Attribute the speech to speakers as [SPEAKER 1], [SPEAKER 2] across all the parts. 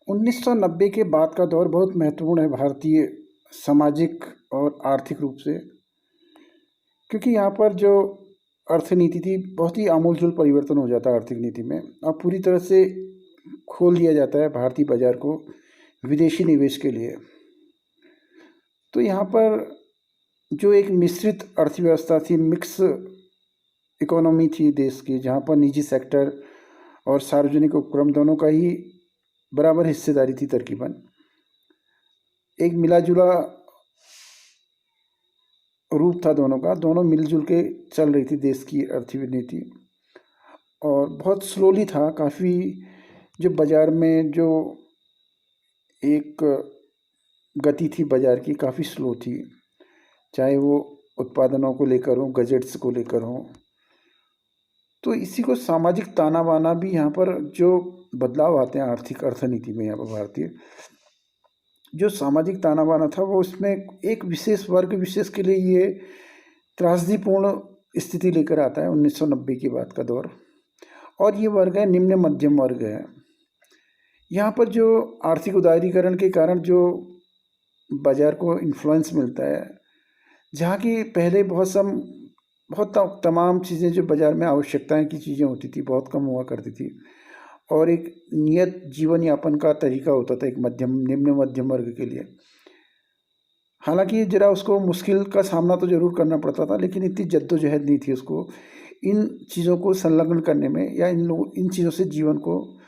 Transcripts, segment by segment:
[SPEAKER 1] 1990 के बाद का दौर बहुत महत्वपूर्ण है भारतीय सामाजिक और आर्थिक रूप से, क्योंकि यहाँ पर जो अर्थनीति थी बहुत ही आमूलचूल परिवर्तन हो जाता है आर्थिक नीति में। अब पूरी तरह से खोल दिया जाता है भारतीय बाजार को विदेशी निवेश के लिए। तो यहाँ पर जो एक मिश्रित अर्थव्यवस्था थी, मिक्स इकोनॉमी थी देश की, जहाँ पर निजी सेक्टर और सार्वजनिक उपक्रम दोनों का ही बराबर हिस्सेदारी थी तकरीबन। एक मिला जुला रूप था दोनों का, दोनों मिलजुल के चल रही थी देश की अर्थनीति। और बहुत स्लोली था काफ़ी, जो बाज़ार में जो एक गति थी बाज़ार की काफ़ी स्लो थी, चाहे वो उत्पादनों को लेकर हो, गजेट्स को लेकर हो। तो इसी को सामाजिक ताना बाना भी यहाँ पर जो बदलाव आते हैं आर्थिक अर्थनीति में, यहाँ पर भारतीय जो सामाजिक ताना बाना था वो उसमें एक विशेष वर्ग विशेष के लिए ये त्रासदीपूर्ण स्थिति लेकर आता है 1990 के बाद का दौर। और ये वर्ग है निम्न मध्यम वर्ग है। यहाँ पर जो आर्थिक उदारीकरण के कारण जो बाज़ार को इन्फ्लुएंस मिलता है, जहाँ की पहले बहुत तमाम चीज़ें जो बाज़ार में आवश्यकताएं की चीज़ें होती थी बहुत कम हुआ करती थी, और एक नियत जीवन यापन का तरीका होता था एक निम्न मध्यम वर्ग के लिए। हालांकि ज़रा उसको मुश्किल का सामना तो ज़रूर करना पड़ता था, लेकिन इतनी जद्दोजहद नहीं थी उसको इन चीज़ों को संलग्न करने में, या इन चीज़ों से जीवन को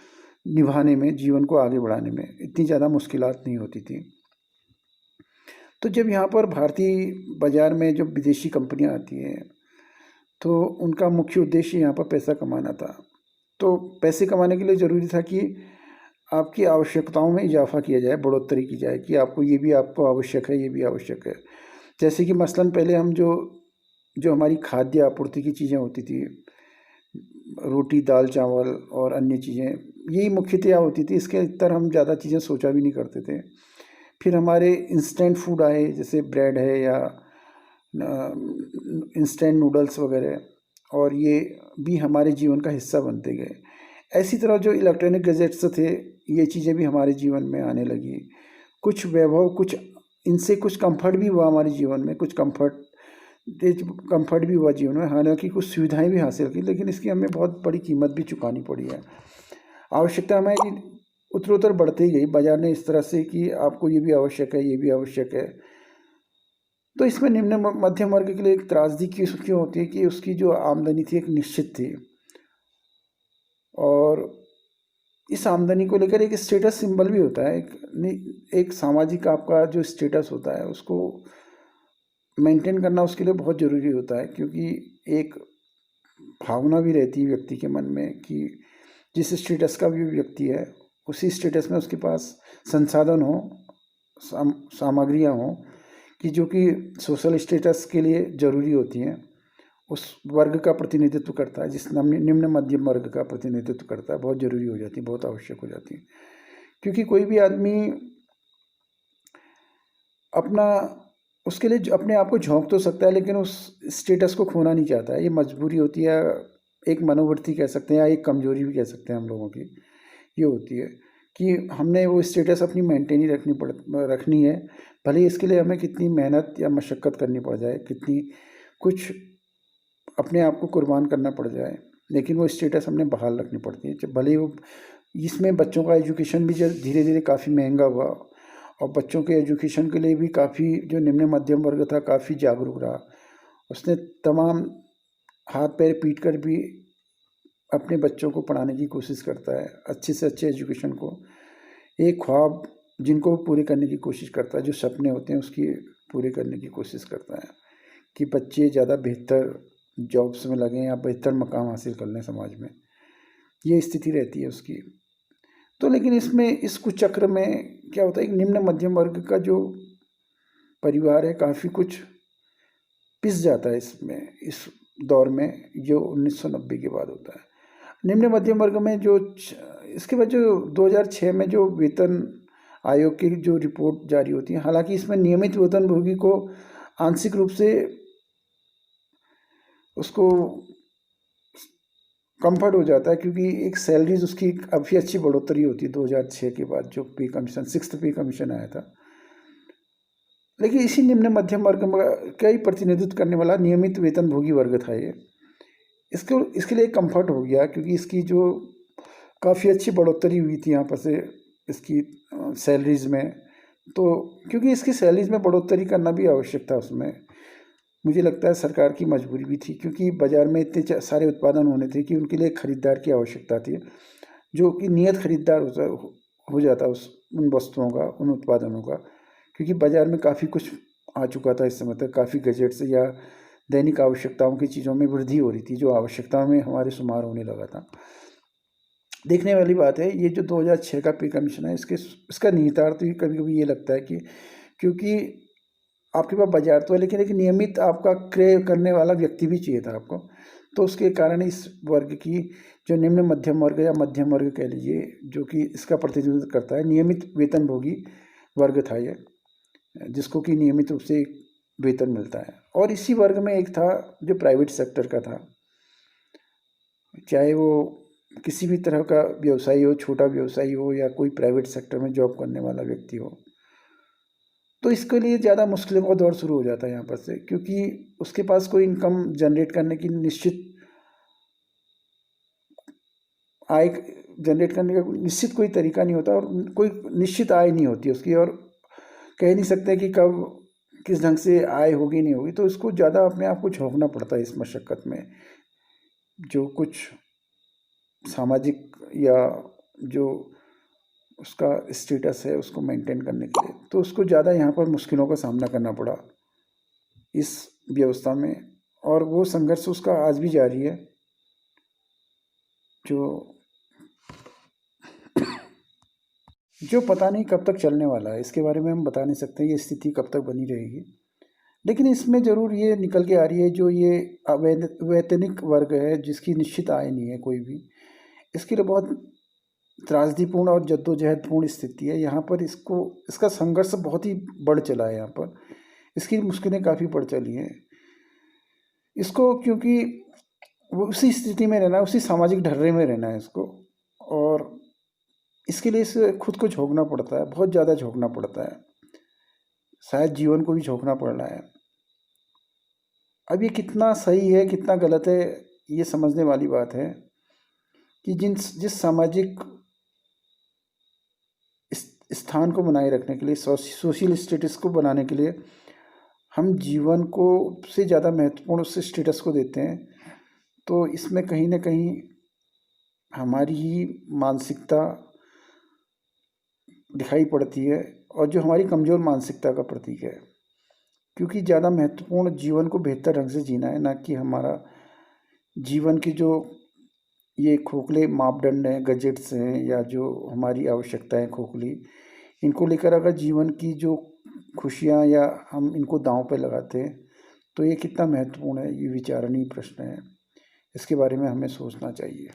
[SPEAKER 1] निभाने में, जीवन को आगे बढ़ाने में इतनी ज़्यादा मुश्किलात नहीं होती थी। तो जब यहाँ पर भारतीय बाज़ार में जब विदेशी कंपनियाँ आती हैं तो उनका मुख्य उद्देश्य यहाँ पर पैसा कमाना था। तो पैसे कमाने के लिए ज़रूरी था कि आपकी आवश्यकताओं में इजाफा किया जाए, बढ़ोतरी की जाए, कि आपको ये भी आपको आवश्यक है, ये भी आवश्यक है। जैसे कि मसलन पहले हम जो हमारी खाद्य आपूर्ति की चीज़ें होती थी, रोटी दाल चावल और अन्य चीज़ें, यही मुख्यतया होती थी। इसके इतर हम ज़्यादा चीज़ें सोचा भी नहीं करते थे। फिर हमारे इंस्टेंट फूड आए, जैसे ब्रेड है या इंस्टेंट नूडल्स वगैरह, और ये भी हमारे जीवन का हिस्सा बनते गए। ऐसी तरह जो इलेक्ट्रॉनिक गैजेट्स थे, ये चीज़ें भी हमारे जीवन में आने लगी। कुछ वैभव, कुछ इनसे कुछ कंफर्ट भी हुआ हमारे जीवन में, कुछ कंफर्ट भी हुआ जीवन में, हालांकि कुछ सुविधाएं भी हासिल की, लेकिन इसकी हमें बहुत बड़ी कीमत भी चुकानी पड़ी है। आवश्यकता हमारी उत्तरोत्तर बढ़ती गई बाजार ने इस तरह से कि आपको ये भी आवश्यक है, ये भी आवश्यक है। तो इसमें निम्न मध्यम वर्ग के लिए एक त्रासदी क्यों होती है कि उसकी जो आमदनी थी एक निश्चित थी, और इस आमदनी को लेकर एक स्टेटस सिंबल भी होता है। एक सामाजिक आपका जो स्टेटस होता है उसको मेंटेन करना उसके लिए बहुत ज़रूरी होता है, क्योंकि एक भावना भी रहती है व्यक्ति के मन में कि जिस स्टेटस का भी व्यक्ति है उसी स्टेटस में उसके पास संसाधन हो, सामग्रियाँ हों कि जो कि सोशल स्टेटस के लिए ज़रूरी होती हैं, उस वर्ग का प्रतिनिधित्व करता है, जिस निम्न मध्यम वर्ग का प्रतिनिधित्व करता है, बहुत ज़रूरी हो जाती है, बहुत आवश्यक हो जाती है। क्योंकि कोई भी आदमी उसके लिए अपने आप को झोंक तो सकता है, लेकिन उस स्टेटस को खोना नहीं चाहता है। ये मजबूरी होती है, एक मनोवृत्ति कह सकते हैं, या एक कमजोरी भी कह सकते हैं हम लोगों की। ये होती है कि हमने वो स्टेटस अपनी मेंटेन ही रखनी है, भले इसके लिए हमें कितनी मेहनत या मशक्क़त करनी पड़ जाए, कितनी कुछ अपने आप को कुर्बान करना पड़ जाए, लेकिन वो स्टेटस हमने बहाल रखनी पड़ती है। भले वो इसमें बच्चों का एजुकेशन भी धीरे धीरे काफ़ी महंगा हुआ, और बच्चों के एजुकेशन के लिए भी काफ़ी जो निम्न मध्यम वर्ग था काफ़ी जागरूक रहा। उसने तमाम हाथ पैर पीट कर भी अपने बच्चों को पढ़ाने की कोशिश करता है, अच्छे से अच्छे एजुकेशन को, एक ख्वाब जिनको पूरे करने की कोशिश करता है, जो सपने होते हैं उसकी पूरे करने की कोशिश करता है कि बच्चे ज़्यादा बेहतर जॉब्स में लगें या बेहतर मकाम हासिल कर लें समाज में। ये स्थिति रहती है उसकी। तो लेकिन इसमें इस कुचक्र में क्या होता है, एक निम्न मध्यम वर्ग का जो परिवार है काफ़ी कुछ पिस जाता है इस दौर में, जो 1990 के बाद होता है। निम्न मध्यम वर्ग में जो इसके बाद जो 2006 में जो वेतन आयोग की जो रिपोर्ट जारी होती है, हालांकि इसमें नियमित वेतनभोगी को आंशिक रूप से उसको कंफर्ट हो जाता है, क्योंकि एक सैलरीज उसकी काफ़ी अच्छी बढ़ोतरी होती है 2006 के बाद, जो पे कमीशन, 6th पे कमीशन आया था। लेकिन इसी निम्न मध्यम वर्ग का ही प्रतिनिधित्व करने वाला नियमित वेतनभोगी वर्ग था ये। इसके लिए कंफर्ट हो गया, क्योंकि इसकी जो काफ़ी अच्छी बढ़ोतरी हुई थी यहाँ पर से इसकी सैलरीज में। तो क्योंकि इसकी सैलरीज में बढ़ोतरी करना भी आवश्यक था उसमें, मुझे लगता है सरकार की मजबूरी भी थी, क्योंकि बाज़ार में इतने सारे उत्पादन होने थे कि उनके लिए खरीदार की आवश्यकता थी, जो कि नियत खरीदार हो जाता उन वस्तुओं का, उन उत्पादनों का। क्योंकि बाज़ार में काफ़ी कुछ आ चुका था इस समय तक, काफ़ी गैजेट्स या दैनिक आवश्यकताओं की चीज़ों में वृद्धि हो रही थी, जो आवश्यकताओं में हमारे शुमार होने लगा था। देखने वाली बात है ये जो 2006 का पे कमीशन है, इसका निहितार्थ भी कभी कभी ये लगता है कि क्योंकि आपके पास बाजार तो है, लेकिन एक नियमित आपका क्रय करने वाला व्यक्ति भी चाहिए था आपको। तो उसके कारण इस वर्ग की जो निम्न मध्यम वर्ग या मध्यम वर्ग कह लीजिए, जो कि इसका प्रतिनिधित्व करता है, नियमित वेतनभोगी वर्ग था ये, जिसको कि नियमित रूप से वेतन मिलता है। और इसी वर्ग में एक था जो प्राइवेट सेक्टर का था, चाहे वो किसी भी तरह का व्यवसायी हो, छोटा व्यवसायी हो या कोई प्राइवेट सेक्टर में जॉब करने वाला व्यक्ति हो। तो इसके लिए ज़्यादा मुश्किलों का दौर शुरू हो जाता है यहाँ पर से, क्योंकि उसके पास कोई इनकम जनरेट करने की निश्चित आय जनरेट करने का निश्चित कोई तरीका नहीं होता, और कोई निश्चित आय नहीं होती उसकी, और कह नहीं सकते कि कब किस ढंग से आय होगी नहीं होगी। तो इसको ज़्यादा अपने आप को झोंकना पड़ता है इस मशक्क़त में, जो कुछ सामाजिक या जो उसका स्टेटस है उसको मेंटेन करने के लिए। तो उसको ज़्यादा यहाँ पर मुश्किलों का सामना करना पड़ा इस व्यवस्था में, और वो संघर्ष उसका आज भी जारी है, जो पता नहीं कब तक चलने वाला है। इसके बारे में हम बता नहीं सकते ये स्थिति कब तक बनी रहेगी। लेकिन इसमें ज़रूर ये निकल के आ रही है, जो ये अवैतनिक वर्ग है जिसकी निश्चित आय नहीं है कोई भी, इसके लिए बहुत त्रासदीपूर्ण और जद्दोजहदपूर्ण स्थिति है यहाँ पर। इसका संघर्ष बहुत ही बढ़ चला है यहाँ पर, इसकी मुश्किलें काफ़ी बढ़ चली हैं इसको, क्योंकि वो उसी स्थिति में रहना है, उसी सामाजिक ढर्रे में रहना है इसको, और इसके लिए इसे खुद को झोंकना पड़ता है, बहुत ज़्यादा झोंकना पड़ता है, शायद जीवन को भी झोंकना पड़ रहा है। अब ये कितना सही है कितना गलत है, ये समझने वाली बात है कि जिस सामाजिक स्थान को बनाए रखने के लिए, सोशल स्टेटस को बनाने के लिए हम जीवन को से ज़्यादा महत्वपूर्ण उस स्टेटस को देते हैं, तो इसमें कहीं ना कहीं हमारी ही मानसिकता दिखाई पड़ती है, और जो हमारी कमज़ोर मानसिकता का प्रतीक है। क्योंकि ज़्यादा महत्वपूर्ण जीवन को बेहतर ढंग से जीना है, ना कि हमारा जीवन की जो ये खोखले मापदंड हैं, गजेट्स हैं, या जो हमारी आवश्यकताएं खोखली, इनको लेकर अगर जीवन की जो खुशियां या हम इनको दांव पे लगाते हैं, तो ये कितना महत्वपूर्ण है, ये विचारणीय प्रश्न है। इसके बारे में हमें सोचना चाहिए।